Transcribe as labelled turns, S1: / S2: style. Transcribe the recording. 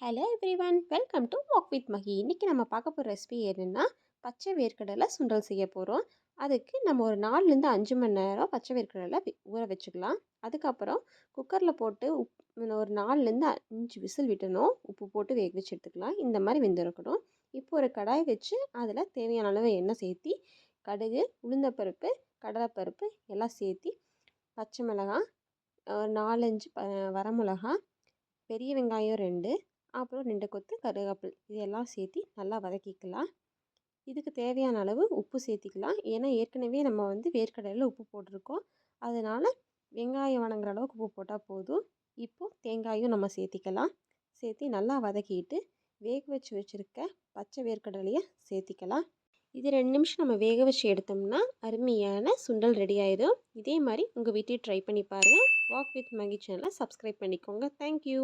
S1: Hello everyone, welcome to walk with Mahi. இன்றைக்கி நம்ம பார்க்க போகிற ரெசிபி என்னென்னா பச்சை வேர்க்கடலை சுண்டல் செய்ய போகிறோம். அதுக்கு நம்ம ஒரு 4லேருந்து 5 மணி நேரம் பச்சை வேர்க்கடலை ஊற வச்சுக்கலாம். அதுக்கப்புறம் குக்கரில் போட்டு ஒரு 4லேருந்து 5 விசில் விட்டணும். உப்பு போட்டு வேக வச்சு எடுத்துக்கலாம். இந்த மாதிரி வெந்திருக்கணும். இப்போ ஒரு கடாய் வச்சு அதில் தேவையான அளவு எண்ணெய் சேர்த்தி கடுகு, உளுந்தப்பருப்பு, கடலைப்பருப்பு எல்லாம் சேர்த்தி பச்சை மிளகாய், 4-5 வரமிளகா, பெரிய வெங்காயம் 2, அப்புறம் 2 கொத்து கருவேப்பிலை இதெல்லாம் சேர்த்தி நல்லா வதக்கிக்கலாம். இதுக்கு தேவையான அளவு உப்பு சேர்த்திக்கலாம். ஏன்னா ஏற்கனவே நம்ம வேர்க்கடலையில் உப்பு போட்டிருக்கோம். அதனால் வெங்காயம் வணங்குற அளவுக்கு உப்பு போட்டால் போதும். இப்போது தேங்காயும் நம்ம சேர்த்திக்கலாம். சேர்த்தி நல்லா வதக்கிட்டு வேக வச்சு வச்சுருக்க பச்சை வேர்க்கடலையை சேர்த்திக்கலாம். இது 2 நிமிஷம் நம்ம வேக வச்சு எடுத்தோம்னா அருமையான சுண்டல் ரெடி ஆயிடும். இதே மாதிரி உங்கள் வீட்டையும் ட்ரை பண்ணி பாருங்கள். வாக் வித் மகி சேனலை சப்ஸ்கிரைப் பண்ணிக்கோங்க. தேங்க்யூ.